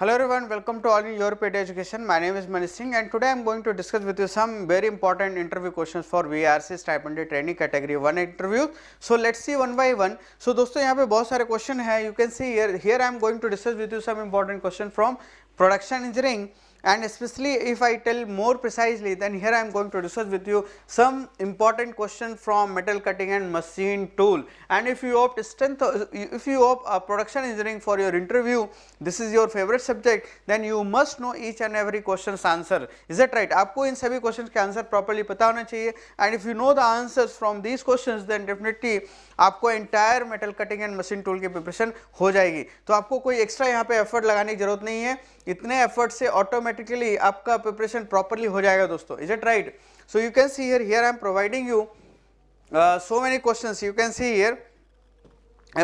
Hello everyone, welcome to all in YourPedia Education. My name is Manish Singh and today I am going to discuss with you some very important interview questions for BARC Stipendiary Trainee Category 1 interview. So let's see one by one. So दोस्तों यहाँ पे बहुत सारे question है. You can see here I am going to discuss with you some important question from production engineering. And especially if I tell more precisely, then here I am going to discuss with you some important question from metal cutting and machine tool. And if you opt production engineering for your interview, this is your favorite subject, then you must know each and every question's answer. Is that right? आपको इन सभी questions के answer properly पता होना चाहिए. And if you know the answers from these questions, then definitely आपको entire metal cutting and machine tool की preparation हो जाएगी. तो आपको कोई extra यहाँ पे effort लगाने की जरूरत नहीं है. इतने एफर्ट से ऑटोमेटिकली आपका प्रिपरेशन प्रॉपर्ली हो जाएगा दोस्तों. Is it right? So you can see here I am providing you so many questions. You can see here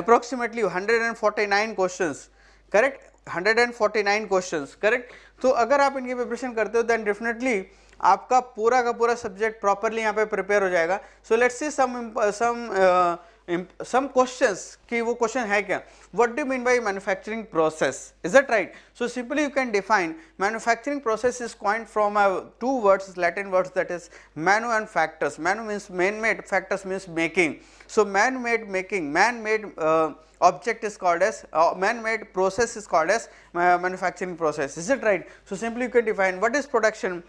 approximately 149 questions, correct? 149 questions, correct? तो अगर आप इनकी प्रिपरेशन करते हो then definitely आपका पूरा का पूरा सब्जेक्ट प्रॉपर्ली यहाँ पे प्रिपेयर हो जाएगा. So let's see some questions कि वो question है क्या. What do you mean by manufacturing process? Is that right? So simply you can define manufacturing process is coined from two words, Latin words, that is manu and factus. Manu means man-made, factus means making. So man-made making, man-made object is called as man-made process is called as manufacturing process. Is it right? So simply you can define what is production,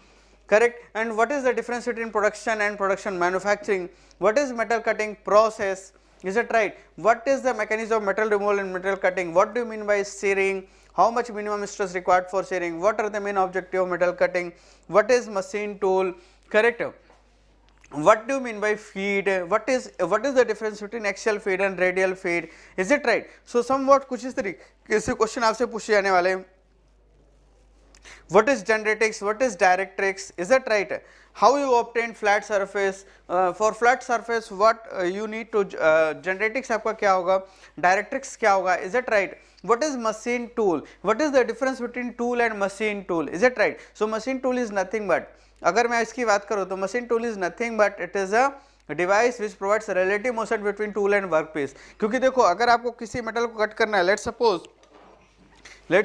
correct, and what is the difference between production and production manufacturing, what is metal cutting process, is it right, what is the mechanism of metal removal and metal cutting, what do you mean by shearing, how much minimum stress required for shearing, what are the main objective of metal cutting, what is machine tool, correct, what do you mean by feed, what is the difference between axial feed and radial feed, is it right. So somewhat कुछ इस तरीके से question आपसे पूछे जाने वाले हैं. What is generics, what is directrix, is that right, how you obtain flat surface, for flat surface what you need to generics आपका क्या होगा, directrix क्या होगा, is that right, what is machine tool, what is the difference between tool and machine tool, is that right. So machine tool is nothing but, अगर मैं इसकी बात करूँ तो machine tool is nothing but it is a device which provides relative motion between tool and workpiece. क्योंकि देखो अगर आपको किसी मेटल को कट करना है, let's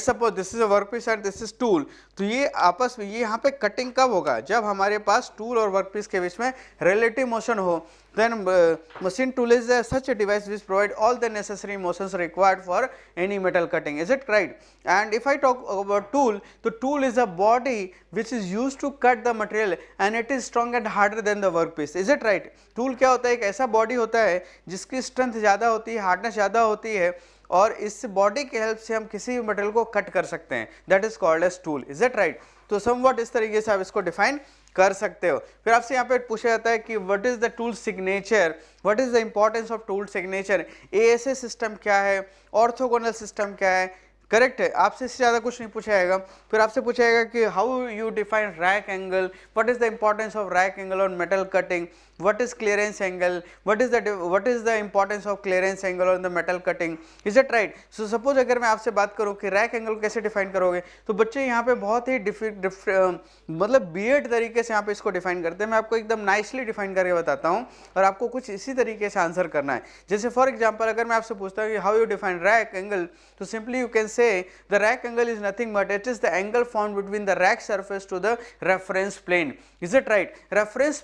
suppose this is a workpiece and this is tool, तो ये आपस में ये यहाँ पे कटिंग कब होगा, जब हमारे पास टूल और वर्कपीस के बीच में रिलेटिव मोशन हो. then machine tool is such a device which provide all the necessary motions required for any metal cutting, is it right. And if I talk about tool, the tool is a body which is used to cut the material and it is strong and harder than the workpiece, is it right. Tool क्या होता है, एक ऐसा body होता है जिसकी strength ज़्यादा होती है, हार्डनेस ज़्यादा होती है और इस बॉडी के हेल्प से हम किसी भी मटेरियल को कट कर सकते हैं, that is called as tool, is it right. तो समवट इस तरीके से आप इसको डिफाइन कर सकते हो. फिर आपसे यहाँ पे पूछा जाता है कि what is the tool signature, what is the importance of tool signature, ASA system क्या है, ऑर्थोगोनल सिस्टम क्या है, करेक्ट है. आपसे इससे ज़्यादा कुछ नहीं पूछा जाएगा. फिर आपसे पूछा जाएगा कि how you define rake angle, what is the importance of rack angle on metal cutting, what is clearance angle, what is the importance of clearance angle on the metal cutting, is it right. So suppose अगर मैं आपसे बात करूँ कि rack angle कैसे define करोगे, तो बच्चे यहाँ पे बहुत ही मतलब बीएड तरीके से यहाँ पे इसको डिफाइन करते हैं. मैं आपको एकदम नाइसली डिफाइन करके बताता हूँ और आपको कुछ इसी तरीके से आंसर करना है. जैसे फॉर एग्जाम्पल अगर मैं आपसे पूछता हूँ कि how you define rake angle, तो simply you can say the rake angle is nothing but it is the angle found between the rake surface to the reference plane, is it right. Reference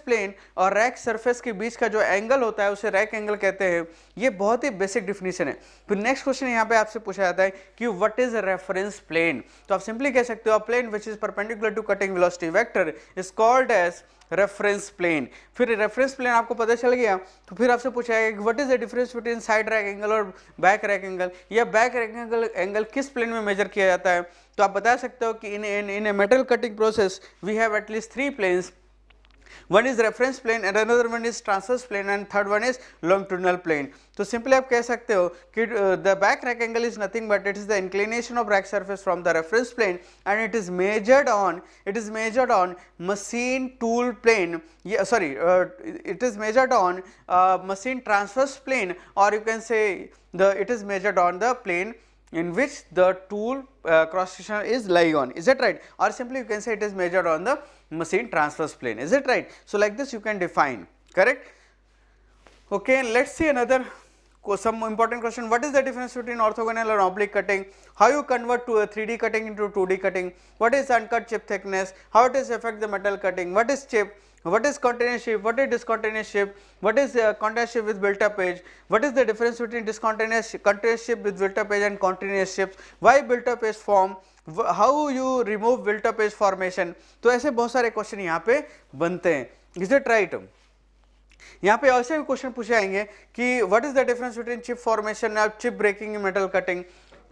plane और rake surface के बीच का जो angle होता है उसे rack angle कहते हैं. ये बहुत ही बेसिक डिफिनीशन है. फिर नेक्स्ट क्वेश्चन यहाँ पे आपसे पूछा जाता है कि व्हाट इज रेफरेंस प्लेन, तो आप सिंपली कह सकते हो plane which is perpendicular to cutting velocity vector is called as reference plane. फिर रेफरेंस प्लेन आपको पता चल गया तो फिर आपसे पूछा जाएगा कि what is the difference between side rake angle और बैक रैक एंगल, या बैक रैक एंगल किस प्लेन में मेजर किया जाता है. तो आप बता सकते हो कि in a metal cutting process we have at least 3 planes. One is reference plane and another one is transverse plane and third one is longitudinal plane. तो सिंपली आप कह सकते हो कि the back rack angle is nothing but it is the inclination of rack surface from the reference plane and it is measured on machine tool plane. It is measured on machine transverse plane, or you can say it is measured on the plane in which the tool cross section is lying on, is that right. Or simply you can say it is measured on the machine transverse plane, is it right. So like this you can define, correct. Okay, let's see another some important question, what is the difference between orthogonal and oblique cutting, how you convert to a 3D cutting into 2D cutting, what is uncut chip thickness, how it is affect the metal cutting, what is chip, what is continuous chip, what is discontinuous chip, what is continuous chip with built up edge, what is the difference between continuous chip with built up edge and continuous chips, why built up edge form, how you remove built up edge formation. तो ऐसे बहुत सारे question यहाँ पे बनते हैं. Is it right? यहाँ पे ऐसे भी क्वेश्चन पूछे जाएंगे कि what is the difference between chip formation और chip breaking in metal cutting.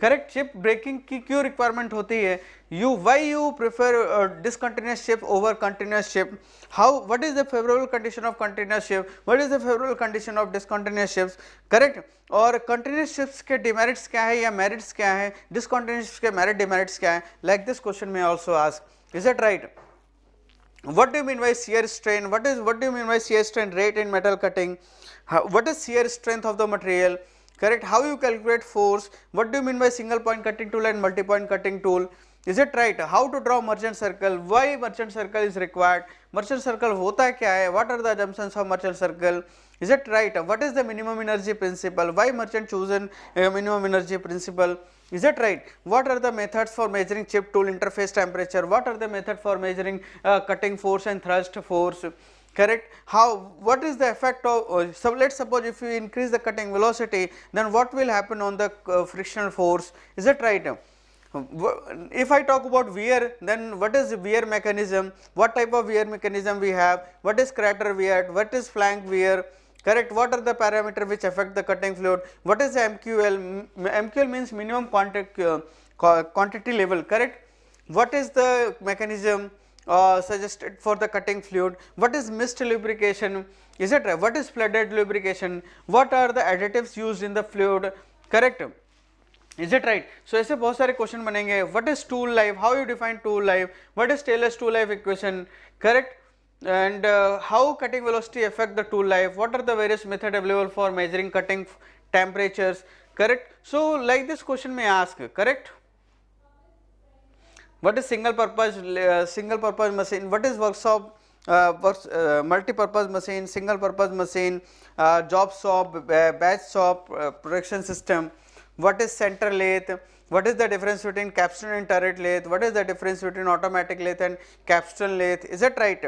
Correct, chip breaking की क्यों रिक्वायरमेंट होती है, why you prefer discontinuous chip over continuous chip, how what is the favourable condition of continuous chip, what is the favourable condition of discontinuous chips. Correct, और continuous chips के demerits क्या है या merits क्या है, discontinuous के merit demerits क्या है. लाइक दिस क्वेश्चन में also ask, is it right? What do you mean by shear strain? What do you mean by shear strain rate in metal cutting? What is shear strength of the material? Correct. How you calculate force? What do you mean by single point cutting tool and multi point cutting tool? Is it right? How to draw merchant circle? Why merchant circle is required? Merchant circle होता है क्या है? What are the assumptions of merchant circle? Is it right? What is the minimum energy principle? Why merchant chosen minimum energy principle? Is that right? What are the methods for measuring chip tool interface temperature? What are the methods for measuring cutting force and thrust force? Correct. How? What is the effect of? So let's suppose if you increase the cutting velocity, then what will happen on the frictional force? Is that right? If I talk about wear, then what is wear mechanism? What type of wear mechanism we have? What is crater wear? What is flank wear? Correct. What are the parameters which affect the cutting fluid? What is the MQL? MQL means minimum quantity level. Correct. What is the mechanism suggested for the cutting fluid? What is mist lubrication? Is it right? What is flooded lubrication? What are the additives used in the fluid? Correct. Is it right? So ऐसे बहुत सारे question बनेंगे. What is tool life? How you define tool life? What is Taylor's tool life equation? Correct. And how cutting velocity affect the tool life, what are the various methods available for measuring cutting temperatures. Correct. So like this question may ask, correct, what is single purpose machine, what is workshop multi-purpose machine, single purpose machine, job shop, batch shop, production system, what is center lathe, what is the difference between capstan and turret lathe, what is the difference between automatic lathe and capstan lathe. Is that right?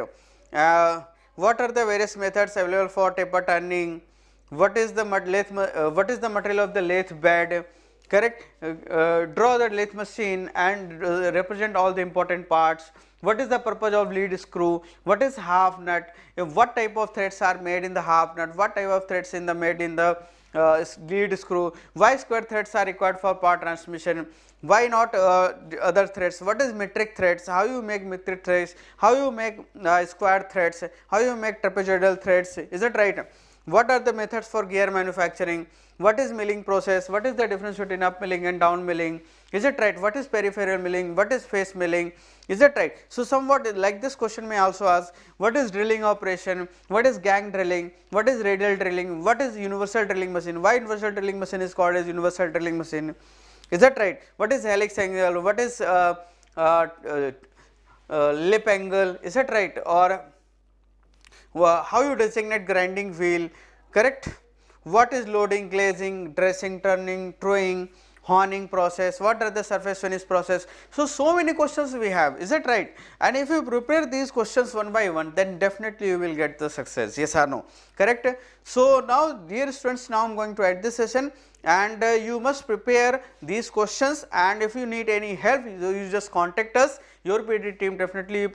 What are the various methods available for taper turning, what is the material of the lathe bed. Correct. Draw the lathe machine and represent all the important parts. What is the purpose of lead screw, what is half nut, what type of threads are made in the half nut, what type of threads in the made in the lead screw, why square threads are required for power transmission, why not other threads, what is metric threads, how you make metric threads, how you make square threads, how you make trapezoidal threads. Is that right? What are the methods for gear manufacturing, what is milling process, what is the difference between up milling and down milling. Is it right? What is peripheral milling, what is face milling. Is that right? So somewhat like this question may also ask, what is drilling operation, what is gang drilling, what is radial drilling, what is universal drilling machine, why universal drilling machine is called as universal drilling machine. Is that right? What is helix angle, what is lip angle. Is that right? Or how you designate grinding wheel. Correct. What is loading, glazing, dressing, turning, throwing, horning process, what are the surface finish process. So many questions we have. Is that right? And if you prepare these questions one by one, then definitely you will get the success. Yes or no? Correct. So now dear students, now I am going to end this session, and you must prepare these questions, and if you need any help, you just contact us. YourPedia team definitely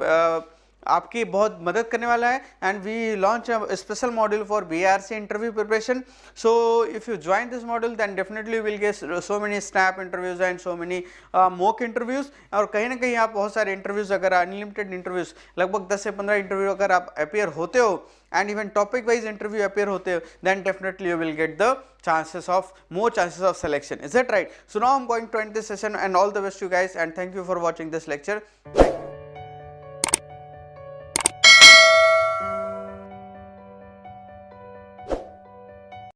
आपकी बहुत मदद करने वाला है, and we launch a special module for BARC interview preparation. So if you join this module, then definitely you will get so many snap interviews and so many mock interviews. और कहीं ना कहीं आप बहुत सारे interviews, अगर unlimited interviews लगभग 10 से 15 इंटरव्यू अगर आप appear होते हो, and even topic wise interview appear होते हो, then definitely you will get the more chances of selection. Is that right? So now I am going to end this session, and all the best to you guys, and thank you for watching this lecture. Thank you.